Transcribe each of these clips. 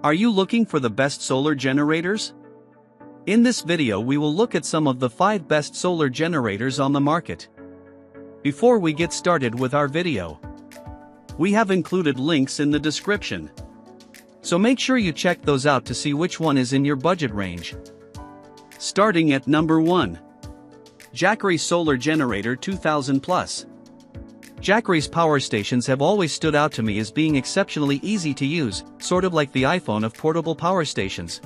Are you looking for the best solar generators? In this video we will look at some of the 5 best solar generators on the market. Before we get started with our video, we have included links in the description. So make sure you check those out to see which one is in your budget range. Starting at number 1. Jackery Solar Generator 2000 Plus. Jackery's power stations have always stood out to me as being exceptionally easy to use, sort of like the iPhone of portable power stations.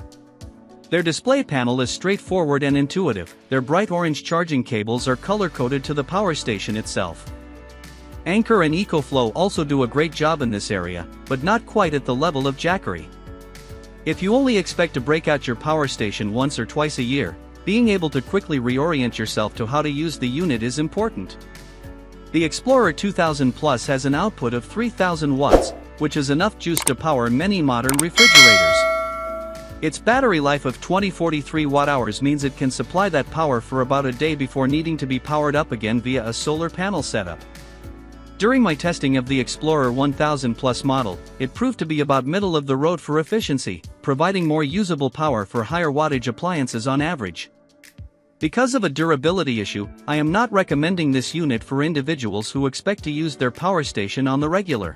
Their display panel is straightforward and intuitive. Their bright orange charging cables are color-coded to the power station itself. Anker and ECOFLOW also do a great job in this area, but not quite at the level of Jackery. If you only expect to break out your power station once or twice a year, being able to quickly reorient yourself to how to use the unit is important. The Explorer 2000 Plus has an output of 3000 watts, which is enough juice to power many modern refrigerators. Its battery life of 2043 watt-hours means it can supply that power for about a day before needing to be powered up again via a solar panel setup. During my testing of the Explorer 1000 Plus model, it proved to be about middle of the road for efficiency, providing more usable power for higher wattage appliances on average. Because of a durability issue, I am not recommending this unit for individuals who expect to use their power station on the regular.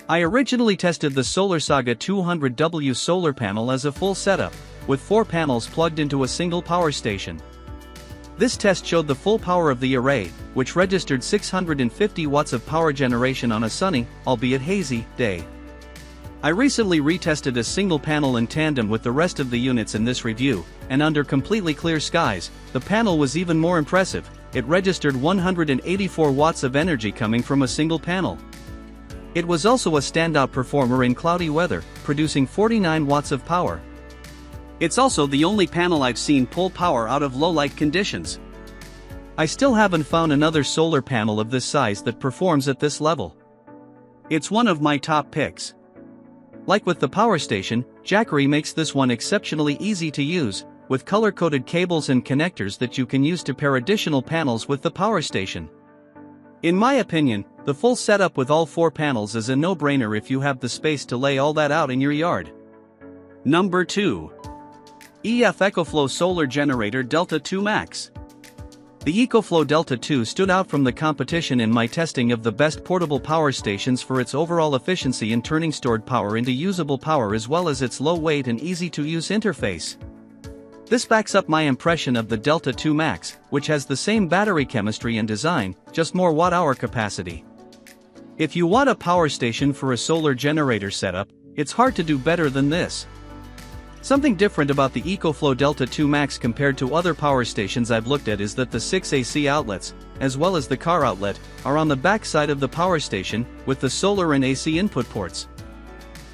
I originally tested the SolarSaga 200W solar panel as a full setup, with 4 panels plugged into a single power station. This test showed the full power of the array, which registered 650 watts of power generation on a sunny, albeit hazy, day. I recently retested a single panel in tandem with the rest of the units in this review, and under completely clear skies, the panel was even more impressive. It registered 184 watts of energy coming from a single panel. It was also a standout performer in cloudy weather, producing 49 watts of power. It's also the only panel I've seen pull power out of low light conditions. I still haven't found another solar panel of this size that performs at this level. It's one of my top picks. Like with the power station, Jackery makes this one exceptionally easy to use, with color-coded cables and connectors that you can use to pair additional panels with the power station. In my opinion, the full setup with all 4 panels is a no-brainer if you have the space to lay all that out in your yard. Number 2. ECOFLOW Solar Generator Delta 2 Max. The ECOFLOW Delta 2 stood out from the competition in my testing of the best portable power stations for its overall efficiency in turning stored power into usable power as well as its low weight and easy-to-use interface. This backs up my impression of the Delta 2 Max, which has the same battery chemistry and design, just more watt-hour capacity. If you want a power station for a solar generator setup, it's hard to do better than this. Something different about the ECOFLOW Delta 2 Max compared to other power stations I've looked at is that the 6 AC outlets, as well as the car outlet, are on the back side of the power station, with the solar and AC input ports.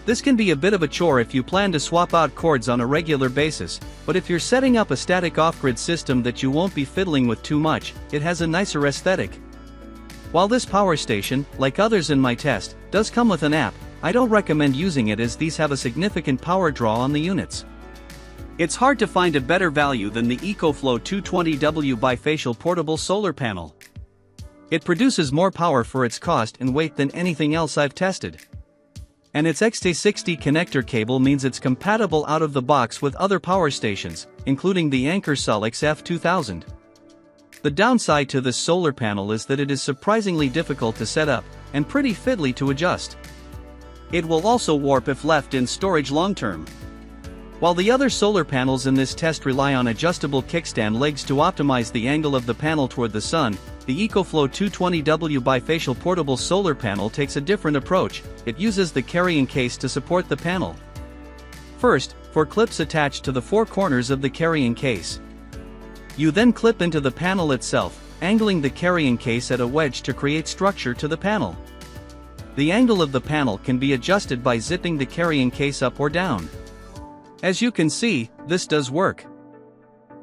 This can be a bit of a chore if you plan to swap out cords on a regular basis, but if you're setting up a static off-grid system that you won't be fiddling with too much, it has a nicer aesthetic. While this power station, like others in my test, does come with an app, I don't recommend using it as these have a significant power draw on the units. It's hard to find a better value than the ECOFLOW 220W bifacial portable solar panel. It produces more power for its cost and weight than anything else I've tested. And its XT60 connector cable means it's compatible out of the box with other power stations, including the Anker SOLIX F2000. The downside to this solar panel is that it is surprisingly difficult to set up, and pretty fiddly to adjust. It will also warp if left in storage long-term. While the other solar panels in this test rely on adjustable kickstand legs to optimize the angle of the panel toward the sun, the ECOFLOW 220W bifacial portable solar panel takes a different approach. It uses the carrying case to support the panel. First, 4 clips attached to the 4 corners of the carrying case. You then clip into the panel itself, angling the carrying case at a wedge to create structure to the panel. The angle of the panel can be adjusted by zipping the carrying case up or down. As you can see, this does work.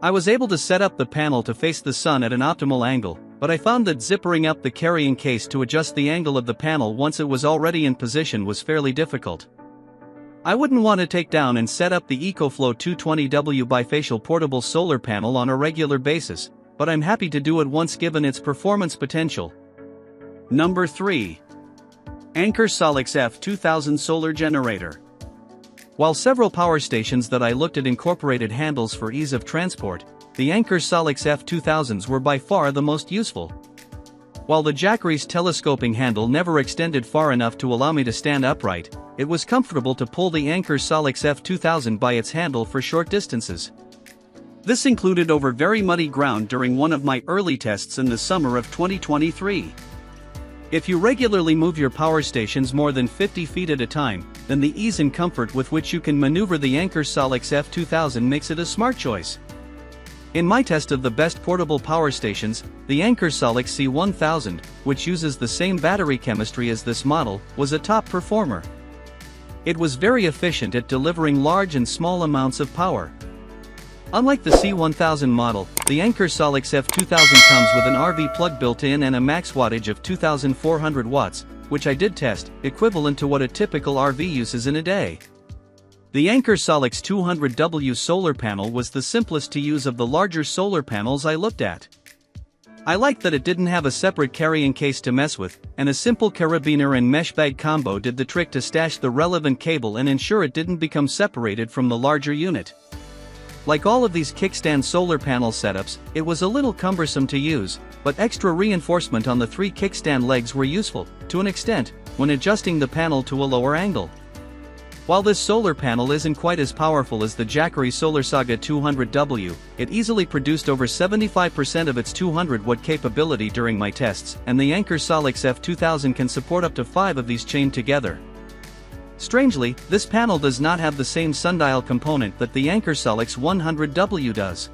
I was able to set up the panel to face the sun at an optimal angle, but I found that zippering up the carrying case to adjust the angle of the panel once it was already in position was fairly difficult. I wouldn't want to take down and set up the ECOFLOW 220W bifacial portable solar panel on a regular basis, but I'm happy to do it once given its performance potential. Number 3. Anker SOLIX F2000 Solar Generator. While several power stations that I looked at incorporated handles for ease of transport, the Anker SOLIX F2000s were by far the most useful. While the Jackery's telescoping handle never extended far enough to allow me to stand upright, it was comfortable to pull the Anker SOLIX F2000 by its handle for short distances. This included over very muddy ground during one of my early tests in the summer of 2023. If you regularly move your power stations more than 50 feet at a time, then the ease and comfort with which you can maneuver the Anker SOLIX F2000 makes it a smart choice. In my test of the best portable power stations, the Anker SOLIX C1000, which uses the same battery chemistry as this model, was a top performer. It was very efficient at delivering large and small amounts of power. Unlike the C1000 model, the Anker SOLIX F2000 comes with an RV plug built in and a max wattage of 2,400 watts, which I did test, equivalent to what a typical RV uses in a day. The Anker SOLIX 200W solar panel was the simplest to use of the larger solar panels I looked at. I liked that it didn't have a separate carrying case to mess with, and a simple carabiner and mesh bag combo did the trick to stash the relevant cable and ensure it didn't become separated from the larger unit. Like all of these kickstand solar panel setups, it was a little cumbersome to use, but extra reinforcement on the 3 kickstand legs were useful, to an extent, when adjusting the panel to a lower angle. While this solar panel isn't quite as powerful as the Jackery SolarSaga 200W, it easily produced over 75% of its 200-watt capability during my tests, and the Anker SOLIX F2000 can support up to 5 of these chained together. Strangely, this panel does not have the same sundial component that the Anker SOLIX 100W does.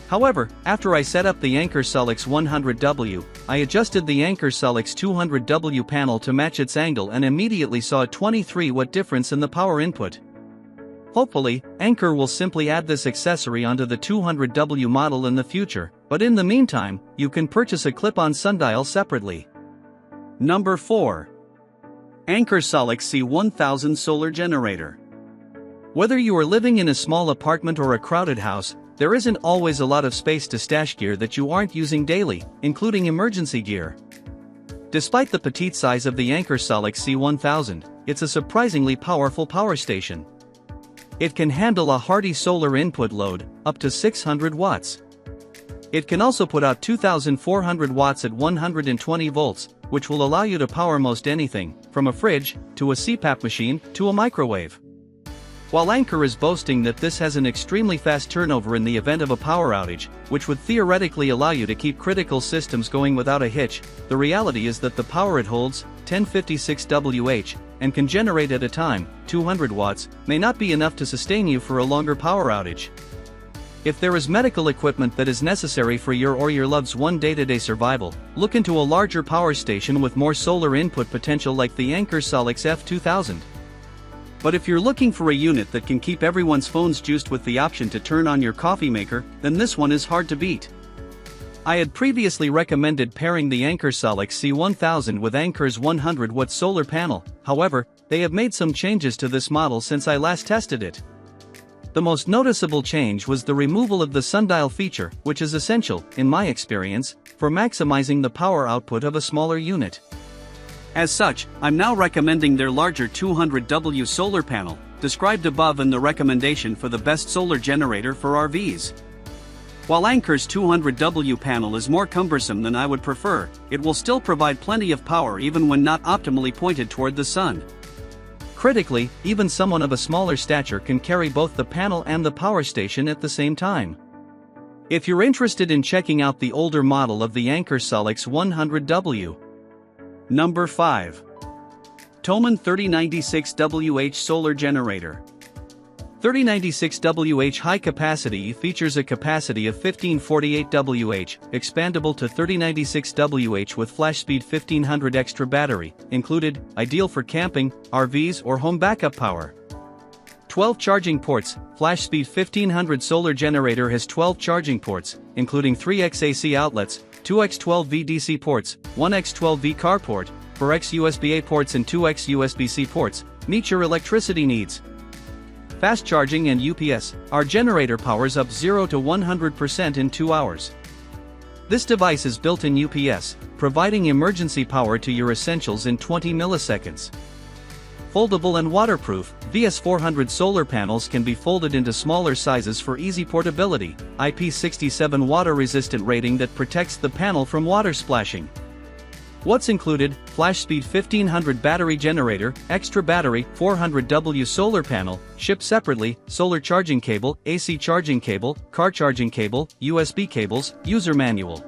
However, after I set up the Anker SOLIX 100W, I adjusted the Anker SOLIX 200W panel to match its angle and immediately saw a 23-watt difference in the power input. Hopefully, Anker will simply add this accessory onto the 200W model in the future, but in the meantime, you can purchase a clip-on sundial separately. Number 4. Anker SOLIX C1000 Solar Generator. Whether you are living in a small apartment or a crowded house, there isn't always a lot of space to stash gear that you aren't using daily, including emergency gear. Despite the petite size of the Anker SOLIX C1000, it's a surprisingly powerful power station. It can handle a hearty solar input load, up to 600 watts. It can also put out 2,400 watts at 120 volts, which will allow you to power most anything, from a fridge, to a CPAP machine, to a microwave. While Anker is boasting that this has an extremely fast turnover in the event of a power outage, which would theoretically allow you to keep critical systems going without a hitch, the reality is that the power it holds, 1056 Wh, and can generate at a time, 200 watts, may not be enough to sustain you for a longer power outage. If there is medical equipment that is necessary for your or your loved one's day-to-day survival, look into a larger power station with more solar input potential like the Anker SOLIX F2000. But if you're looking for a unit that can keep everyone's phones juiced with the option to turn on your coffee maker, then this one is hard to beat. I had previously recommended pairing the Anker SOLIX C1000 with Anker's 100-watt solar panel, however, they have made some changes to this model since I last tested it. The most noticeable change was the removal of the sundial feature, which is essential, in my experience, for maximizing the power output of a smaller unit. As such, I'm now recommending their larger 200W solar panel, described above in the recommendation for the best solar generator for RVs. While Anker's 200W panel is more cumbersome than I would prefer, it will still provide plenty of power even when not optimally pointed toward the sun. Critically, even someone of a smaller stature can carry both the panel and the power station at the same time. If you're interested in checking out the older model of the Anker SOLIX 100W. Number 5. VTOMAN 3096WH Solar Generator. 3096WH High Capacity features a capacity of 1548WH, expandable to 3096WH with flash speed 1500 extra battery, included, ideal for camping, RVs or home backup power. 12 charging ports, flash speed 1500 solar generator has 12 charging ports, including 3x AC outlets, 2x12V DC ports, 1x12V car port, 4x USB-A ports and 2x USB-C ports, meet your electricity needs. Fast charging and UPS, our generator powers up 0 to 100% in 2 hours. This device is built-in UPS, providing emergency power to your essentials in 20 milliseconds. Foldable and waterproof, VS400 solar panels can be folded into smaller sizes for easy portability. IP67 water-resistant rating that protects the panel from water splashing. What's included? Flash speed 1500 battery generator, extra battery, 400W solar panel, shipped separately, solar charging cable, AC charging cable, car charging cable, USB cables, user manual.